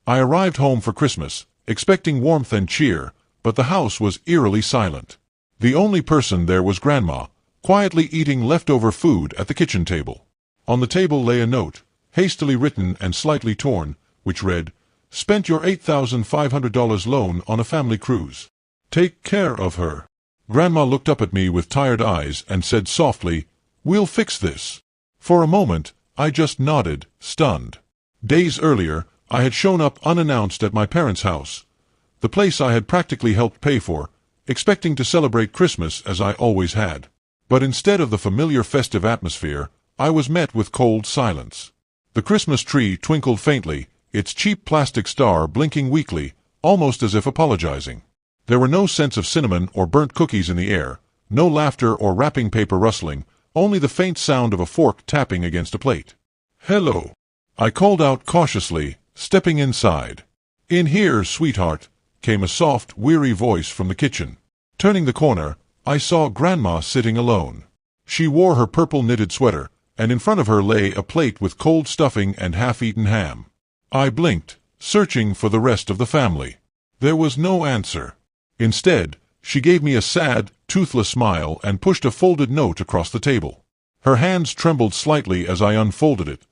I arrived home for Christmas, expecting warmth and cheer, but the house was eerily silent. The only person there was Grandma, quietly eating leftover food at the kitchen table. On the table lay a note, hastily written and slightly torn, which read, "Spent your $8,500 loan on a family cruise. Take care of her." Grandma looked up at me with tired eyes and said softly, "We'll fix this." For a moment, I just nodded, stunned. Days earlier, I had shown up unannounced at my parents' house, the place I had practically helped pay for, expecting to celebrate Christmas as I always had. But instead of the familiar festive atmosphere, I was met with cold silence. The Christmas tree twinkled faintly, its cheap plastic star blinking weakly, almost as if apologizing. There were no scents of cinnamon or burnt cookies in the air, no laughter or wrapping paper rustling, only the faint sound of a fork tapping against a plate. "Hello," I called out cautiously, stepping inside. "In here, sweetheart," came a soft, weary voice from the kitchen. Turning the corner, I saw Grandma sitting alone. She wore her purple knitted sweater, and in front of her lay a plate with cold stuffing and half-eaten ham. I blinked, searching for the rest of the family. There was no answer. Instead, she gave me a sad, toothless smile and pushed a folded note across the table. Her hands trembled slightly as I unfolded it.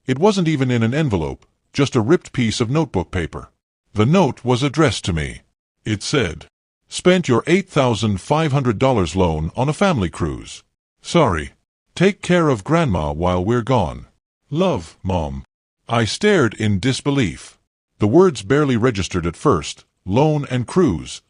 It wasn't even in an envelope, just a ripped piece of notebook paper. The note was addressed to me. It said, "Spent your $8,500 loan on a family cruise. Sorry. Take care of Grandma while we're gone. Love, Mom." I stared in disbelief. The words barely registered at first. Loan and cruise.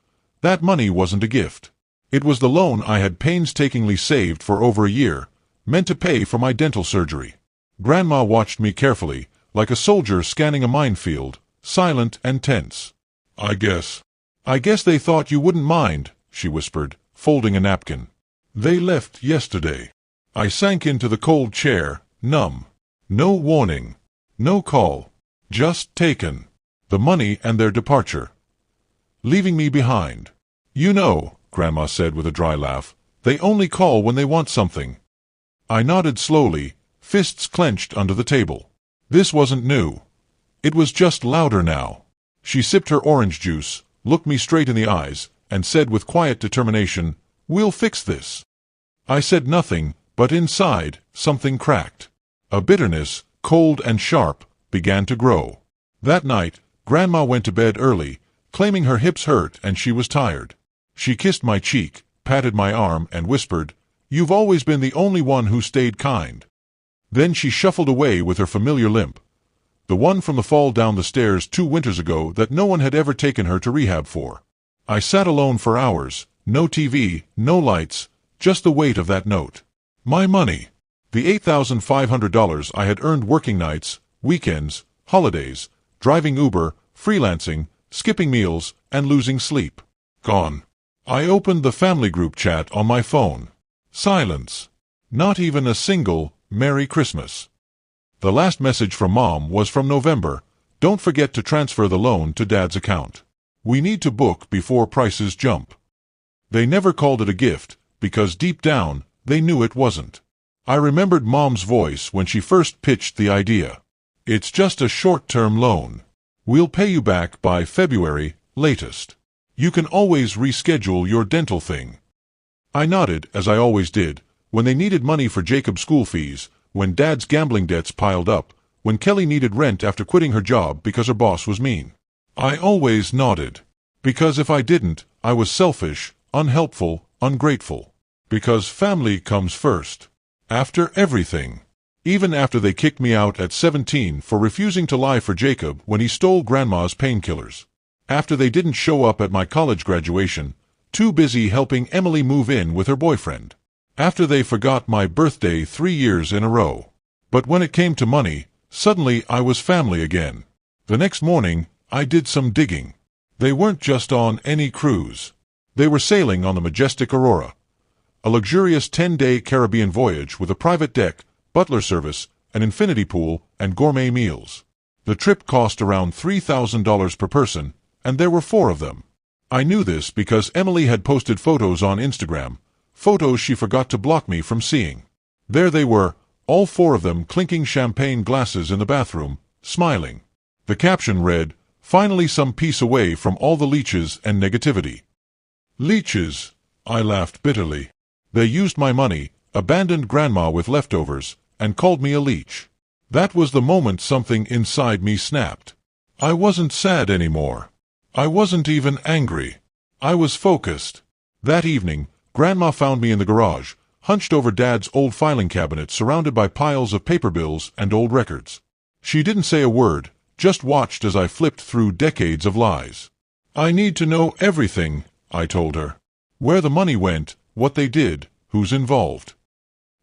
That money wasn't a gift. It was the loan I had painstakingly saved for over a year, meant to pay for my dental surgery. Grandma watched me carefully, like a soldier scanning a minefield, silent and tense. I guess they thought you wouldn't mind," she whispered, folding a napkin. "They left yesterday." I sank into the cold chair, numb. No warning. No call. Just taken. The money and their departure. Leaving me behind. "You know," Grandma said with a dry laugh, "they only call when they want something." I nodded slowly, fists clenched under the table. This wasn't new. It was just louder now. She sipped her orange juice, looked me straight in the eyes, and said with quiet determination, "We'll fix this." I said nothing, but inside, something cracked. A bitterness, cold and sharp, began to grow. That night, Grandma went to bed early, claiming her hips hurt and she was tired. She kissed my cheek, patted my arm, and whispered, "You've always been the only one who stayed kind." Then she shuffled away with her familiar limp, the one from the fall down the stairs 2 winters ago that no one had ever taken her to rehab for. I sat alone for hours, no TV, no lights, just the weight of that note. My money. The $8,500 I had earned working nights, weekends, holidays, driving Uber, freelancing, skipping meals, and losing sleep. Gone. I opened the family group chat on my phone. Silence. Not even a single "Merry Christmas." The last message from Mom was from November. "Don't forget to transfer the loan to Dad's account. We need to book before prices jump." They never called it a gift, because deep down, they knew it wasn't. I remembered Mom's voice when she first pitched the idea. "It's just a short-term loan. We'll pay you back by February, latest. You can always reschedule your dental thing." I nodded, as I always did, when they needed money for Jacob's school fees, when Dad's gambling debts piled up, when Kelly needed rent after quitting her job because her boss was mean. I always nodded. Because if I didn't, I was selfish, unhelpful, ungrateful. Because family comes first. After everything. Even after they kicked me out at 17 for refusing to lie for Jacob when he stole Grandma's painkillers. After they didn't show up at my college graduation, too busy helping Emily move in with her boyfriend. After they forgot my birthday 3 years in a row. But when it came to money, suddenly I was family again. The next morning, I did some digging. They weren't just on any cruise. They were sailing on the majestic Aurora. A luxurious 10-day Caribbean voyage with a private deck, butler service, an infinity pool, and gourmet meals. The trip cost around $3,000 per person, and there were 4 of them. I knew this because Emily had posted photos on Instagram, photos she forgot to block me from seeing. There they were, all 4 of them clinking champagne glasses in the bathroom, smiling. The caption read, Finally some peace away from all the leeches and negativity. Leeches, I laughed bitterly. They used my money, abandoned Grandma with leftovers, and called me a leech. That was the moment something inside me snapped. I wasn't sad anymore. I wasn't even angry. I was focused. That evening, Grandma found me in the garage, hunched over Dad's old filing cabinet surrounded by piles of paper bills and old records. She didn't say a word, just watched as I flipped through decades of lies. I need to know everything, I told her. Where the money went, what they did, who's involved.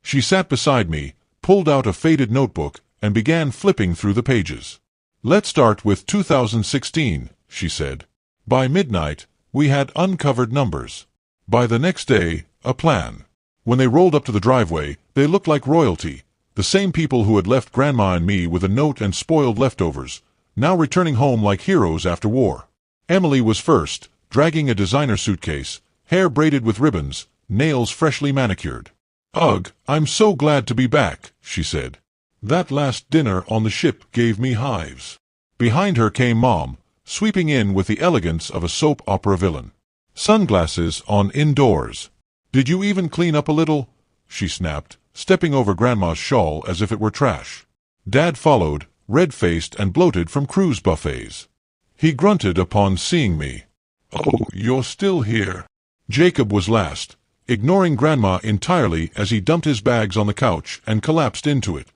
She sat beside me, pulled out a faded notebook, and began flipping through the pages. Let's start with 2016, she said. By midnight, we had uncovered numbers. By the next day, a plan. When they rolled up to the driveway, they looked like royalty, the same people who had left Grandma and me with a note and spoiled leftovers, now returning home like heroes after war. Emily was first, dragging a designer suitcase, hair braided with ribbons, nails freshly manicured. Ugh, I'm so glad to be back, she said. That last dinner on the ship gave me hives. Behind her came Mom, sweeping in with the elegance of a soap opera villain. Sunglasses on indoors. Did you even clean up a little? She snapped, stepping over Grandma's shawl as if it were trash. Dad followed, red-faced and bloated from cruise buffets. He grunted upon seeing me. Oh, you're still here. Jacob was last, ignoring Grandma entirely as he dumped his bags on the couch and collapsed into it.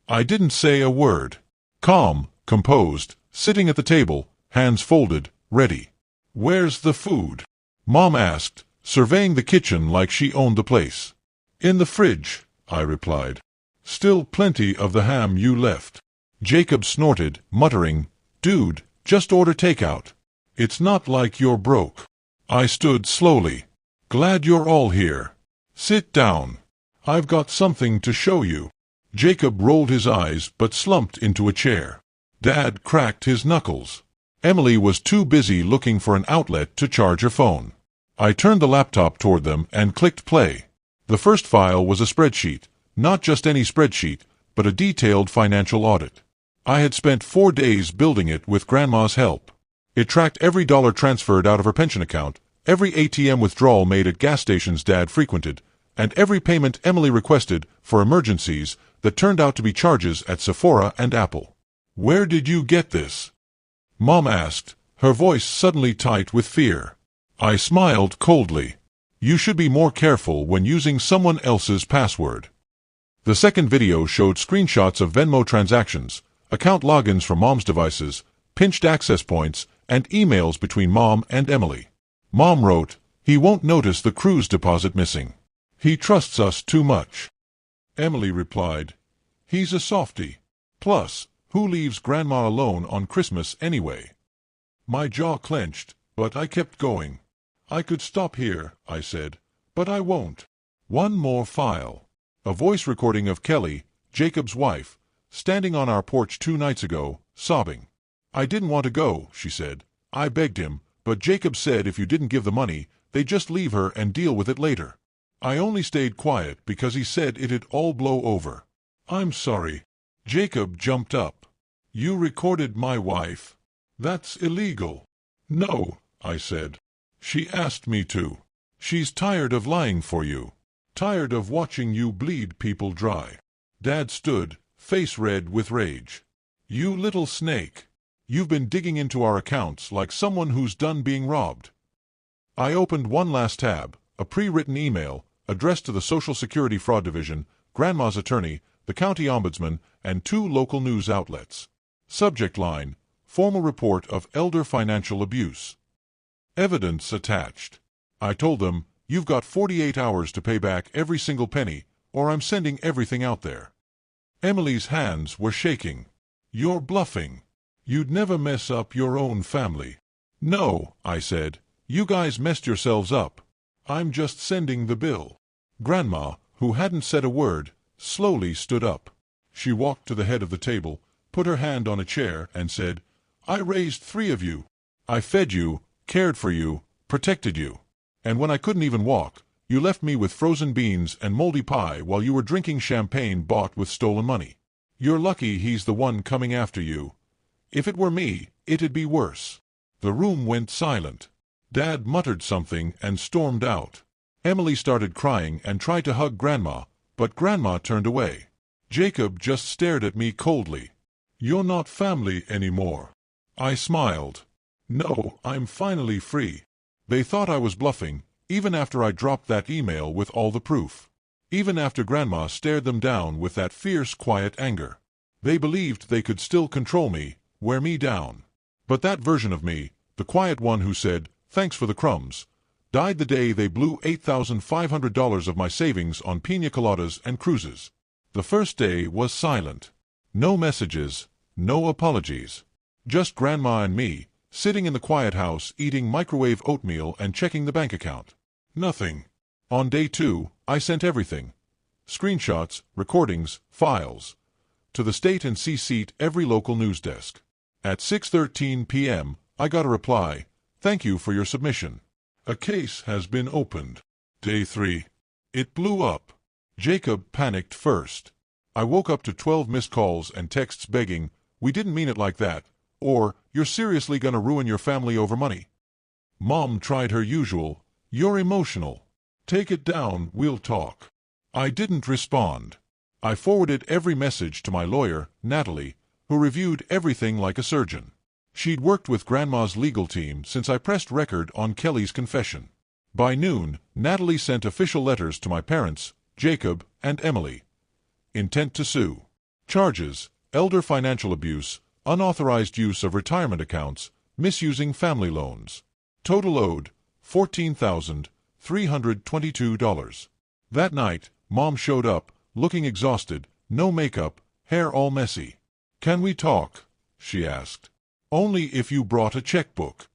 I didn't say a word. Calm, composed, sitting at the table, hands folded, ready. Where's the food? Mom asked, surveying the kitchen like she owned the place. In the fridge, I replied. Still plenty of the ham you left. Jacob snorted, muttering, Dude, just order takeout. It's not like you're broke. I stood slowly. Glad you're all here. Sit down. I've got something to show you. Jacob rolled his eyes but slumped into a chair. Dad cracked his knuckles. Emily was too busy looking for an outlet to charge her phone. I turned the laptop toward them and clicked play. The first file was a spreadsheet, not just any spreadsheet, but a detailed financial audit. I had spent 4 days building it with Grandma's help. It tracked every dollar transferred out of her pension account, every ATM withdrawal made at gas stations Dad frequented, and every payment Emily requested for emergencies that turned out to be charges at Sephora and Apple. Where did you get this? Mom asked, her voice suddenly tight with fear. I smiled coldly. You should be more careful when using someone else's password. The second video showed screenshots of Venmo transactions, account logins from Mom's devices, pinched access points, and emails between Mom and Emily. Mom wrote, He won't notice the cruise deposit missing. He trusts us too much. Emily replied, He's a softie. Plus, who leaves Grandma alone on Christmas anyway? My jaw clenched, but I kept going. I could stop here, I said, but I won't. One more file. A voice recording of Kelly, Jacob's wife, standing on our porch 2 nights ago, sobbing. I didn't want to go, she said. I begged him, but Jacob said if you didn't give the money, they'd just leave her and deal with it later. I only stayed quiet because he said it'd all blow over. I'm sorry. Jacob jumped up. You recorded my wife? That's illegal. No, I said. She asked me to. She's tired of lying for you. Tired of watching you bleed people dry. Dad stood, face red with rage. You little snake. You've been digging into our accounts like someone who's done being robbed. I opened one last tab, a pre-written email, addressed to the Social Security Fraud Division, Grandma's attorney, the county ombudsman, and 2 local news outlets. Subject line, Formal report of elder financial abuse. Evidence attached. I told them, you've got 48 hours to pay back every single penny, or I'm sending everything out there. Emily's hands were shaking. You're bluffing. You'd never mess up your own family. No, I said. You guys messed yourselves up. I'm just sending the bill. Grandma, who hadn't said a word, slowly stood up. She walked to the head of the table, put her hand on a chair, and said, I raised 3 of you. I fed you, cared for you, protected you. And when I couldn't even walk, you left me with frozen beans and moldy pie while you were drinking champagne bought with stolen money. You're lucky he's the one coming after you. If it were me, it'd be worse. The room went silent. Dad muttered something and stormed out. Emily started crying and tried to hug Grandma, but Grandma turned away. Jacob just stared at me coldly. "You're not family anymore." I smiled. "No, I'm finally free." They thought I was bluffing, even after I dropped that email with all the proof. Even after Grandma stared them down with that fierce, quiet anger. They believed they could still control me, wear me down. But that version of me, the quiet one who said, "Thanks for the crumbs," died the day they blew $8,500 of my savings on pina coladas and cruises. The first day was silent. No messages, no apologies. Just Grandma and me, sitting in the quiet house eating microwave oatmeal and checking the bank account. Nothing. On day 2, I sent everything. Screenshots, recordings, files. To the state and CC'd every local news desk. At 6:13 p.m., I got a reply, "Thank you for your submission. A case has been opened." Day 3. It blew up. Jacob panicked first. I woke up to 12 missed calls and texts begging, "We didn't mean it like that," or, "You're seriously gonna ruin your family over money?" Mom tried her usual, "You're emotional. Take it down, we'll talk." I didn't respond. I forwarded every message to my lawyer, Natalie, who reviewed everything like a surgeon. She'd worked with Grandma's legal team since I pressed record on Kelly's confession. By noon, Natalie sent official letters to my parents, Jacob and Emily. Intent to sue. Charges: elder financial abuse, unauthorized use of retirement accounts, misusing family loans. Total owed, $14,322. That night, Mom showed up, looking exhausted, no makeup, hair all messy. "Can we talk?" she asked. "Only if you brought a checkbook."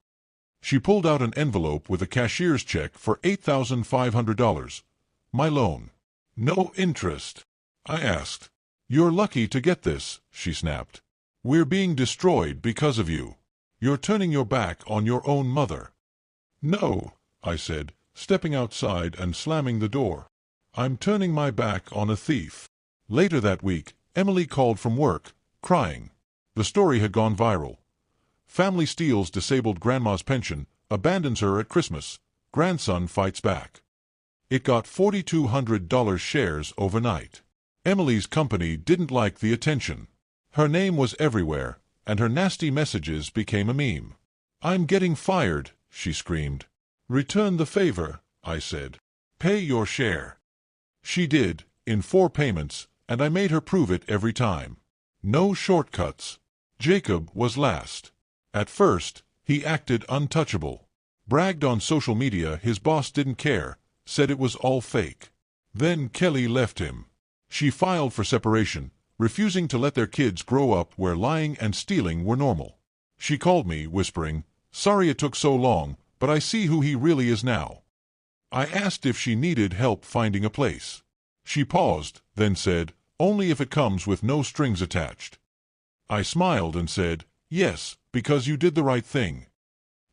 She pulled out an envelope with a cashier's check for $8,500. My loan. "No interest?" I asked. "You're lucky to get this," she snapped. "We're being destroyed because of you. You're turning your back on your own mother." "No," I said, stepping outside and slamming the door. "I'm turning my back on a thief." Later that week, Emily called from work, crying. The story had gone viral. Family steals disabled Grandma's pension, abandons her at Christmas. Grandson fights back. It got $4,200 shares overnight. Emily's company didn't like the attention. Her name was everywhere, and her nasty messages became a meme. "I'm getting fired," she screamed. "Return the favor," I said. "Pay your share." She did, in 4 payments, and I made her prove it every time. No shortcuts. Jacob was last. At first, he acted untouchable. Bragged on social media his boss didn't care, said it was all fake. Then Kelly left him. She filed for separation, refusing to let their kids grow up where lying and stealing were normal. She called me, whispering, "Sorry it took so long, but I see who he really is now." I asked if she needed help finding a place. She paused, then said, "Only if it comes with no strings attached." I smiled and said, "Yes, because you did the right thing."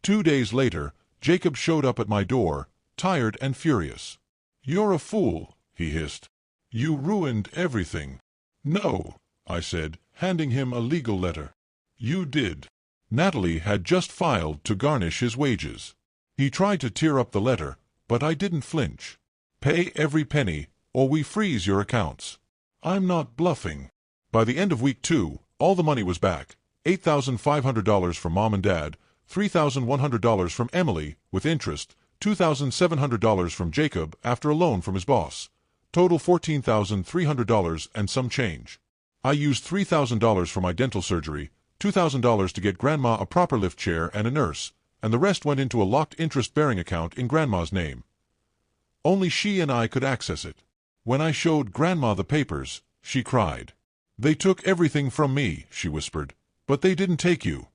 2 days later, Jacob showed up at my door, tired and furious. "You're a fool," he hissed. "You ruined everything." "No," I said, handing him a legal letter. "You did." Natalie had just filed to garnish his wages. He tried to tear up the letter, but I didn't flinch. "Pay every penny, or we freeze your accounts." "I'm not bluffing." By the end of week 2, all the money was back. $8,500 from Mom and Dad, $3,100 from Emily, with interest, $2,700 from Jacob after a loan from his boss. Total $14,300 and some change. I used $3,000 for my dental surgery, $2,000 to get Grandma a proper lift chair and a nurse, and the rest went into a locked interest-bearing account in Grandma's name. Only she and I could access it. When I showed Grandma the papers, she cried. "They took everything from me," she whispered, "but they didn't take you."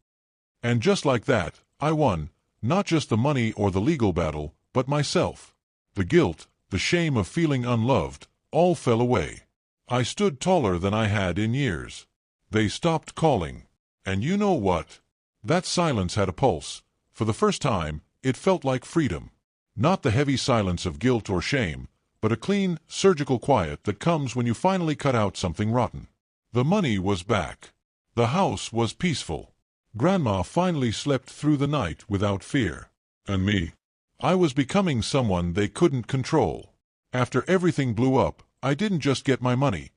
And just like that, I won, not just the money or the legal battle, but myself. The guilt, the shame of feeling unloved, all fell away. I stood taller than I had in years. They stopped calling. And you know what? That silence had a pulse. For the first time, it felt like freedom. Not the heavy silence of guilt or shame, but a clean, surgical quiet that comes when you finally cut out something rotten. The money was back. The house was peaceful. Grandma finally slept through the night without fear. And me? I was becoming someone they couldn't control. After everything blew up, I didn't just get my money.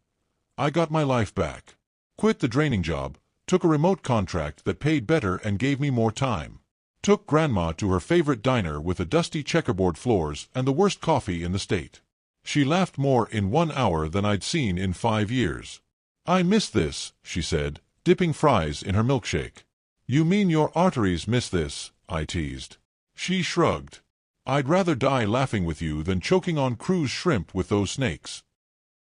I got my life back. Quit the draining job, took a remote contract that paid better and gave me more time. Took Grandma to her favorite diner with the dusty checkerboard floors and the worst coffee in the state. She laughed more in 1 hour than I'd seen in 5 years. I miss this, she said, dipping fries in her milkshake. You mean your arteries miss this, I teased. She shrugged. I'd rather die laughing with you than choking on cruise shrimp with those snakes.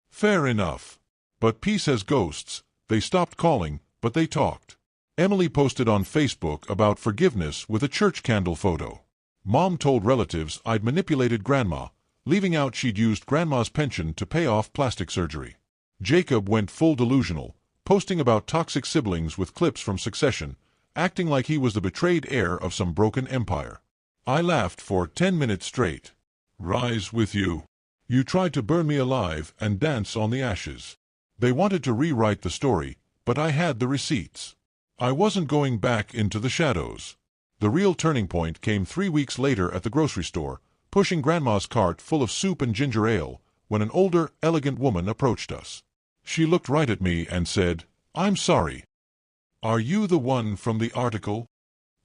Fair enough. But peace has ghosts. They stopped calling, but they talked. Emily posted on Facebook about forgiveness with a church candle photo. Mom told relatives I'd manipulated Grandma, leaving out she'd used Grandma's pension to pay off plastic surgery. Jacob went full delusional, posting about toxic siblings with clips from Succession, acting like he was the betrayed heir of some broken empire. I laughed for 10 minutes straight. Rise with you. You tried to burn me alive and dance on the ashes. They wanted to rewrite the story, but I had the receipts. I wasn't going back into the shadows. The real turning point came 3 weeks later at the grocery store, pushing Grandma's cart full of soup and ginger ale, when an older, elegant woman approached us. She looked right at me and said, "I'm sorry. Are you the one from the article?"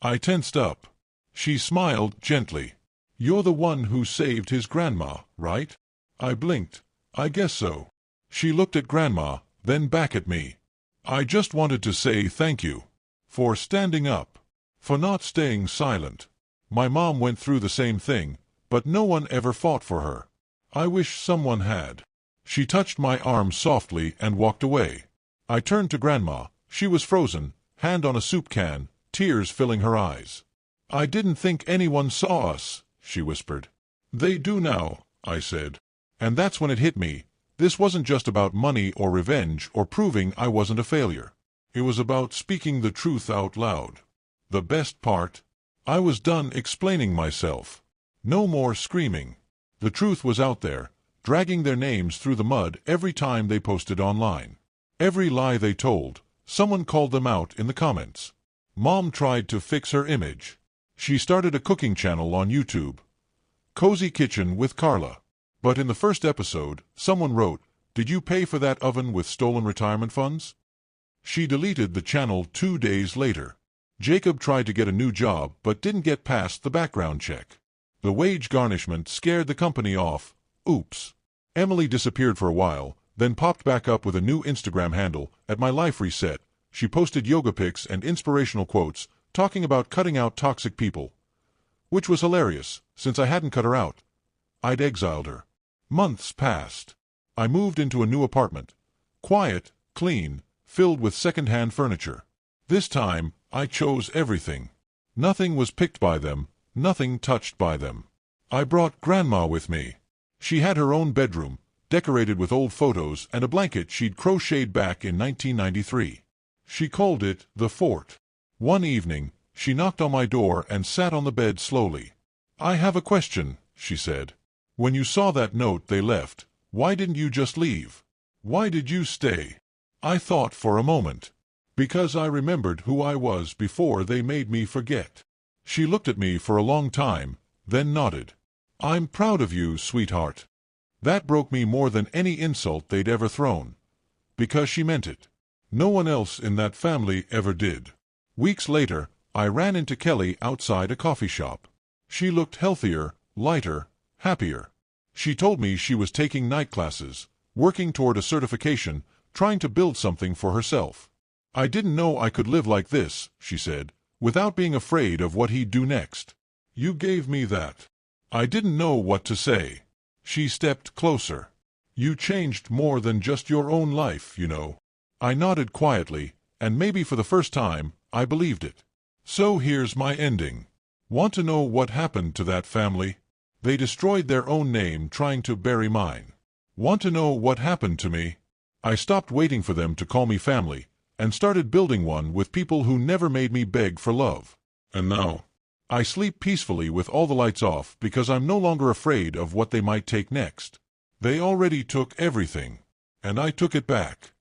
I tensed up. She smiled gently. "You're the one who saved his grandma, right?" I blinked. "I guess so." She looked at Grandma, then back at me. "I just wanted to say thank you. For standing up. For not staying silent. My mom went through the same thing, but no one ever fought for her. I wish someone had." She touched my arm softly and walked away. I turned to Grandma. She was frozen, hand on a soup can, tears filling her eyes. "I didn't think anyone saw us," she whispered. "They do now," I said. And that's when it hit me. This wasn't just about money or revenge or proving I wasn't a failure. It was about speaking the truth out loud. The best part? I was done explaining myself. No more screaming. The truth was out there, dragging their names through the mud every time they posted online. Every lie they told, someone called them out in the comments. Mom tried to fix her image. She started a cooking channel on YouTube. Cozy Kitchen with Carla. But in the first episode, someone wrote, "Did you pay for that oven with stolen retirement funds?" She deleted the channel 2 days later. Jacob tried to get a new job but didn't get past the background check. The wage garnishment scared the company off. Oops. Emily disappeared for a while, then popped back up with a new Instagram handle, At My Life Reset. She posted yoga pics and inspirational quotes, talking about cutting out toxic people. Which was hilarious, since I hadn't cut her out. I'd exiled her. Months passed. I moved into a new apartment. Quiet, clean, filled with second-hand furniture. This time, I chose everything. Nothing was picked by them, nothing touched by them. I brought Grandma with me. She had her own bedroom, decorated with old photos and a blanket she'd crocheted back in 1993. She called it the fort. One evening, she knocked on my door and sat on the bed slowly. "I have a question," she said. "When you saw that note they left, why didn't you just leave? Why did you stay?" I thought for a moment. Because I remembered who I was before they made me forget. She looked at me for a long time, then nodded. "I'm proud of you, sweetheart." That broke me more than any insult they'd ever thrown. Because she meant it. No one else in that family ever did. Weeks later, I ran into Kelly outside a coffee shop. She looked healthier, lighter, happier. She told me she was taking night classes, working toward a certification, trying to build something for herself. "I didn't know I could live like this," she said, "without being afraid of what he'd do next. You gave me that." I didn't know what to say. She stepped closer. "You changed more than just your own life, you know." I nodded quietly, and maybe for the first time, I believed it. So here's my ending. Want to know what happened to that family? They destroyed their own name trying to bury mine. Want to know what happened to me? I stopped waiting for them to call me family, and started building one with people who never made me beg for love. And now, I sleep peacefully with all the lights off because I'm no longer afraid of what they might take next. They already took everything, and I took it back.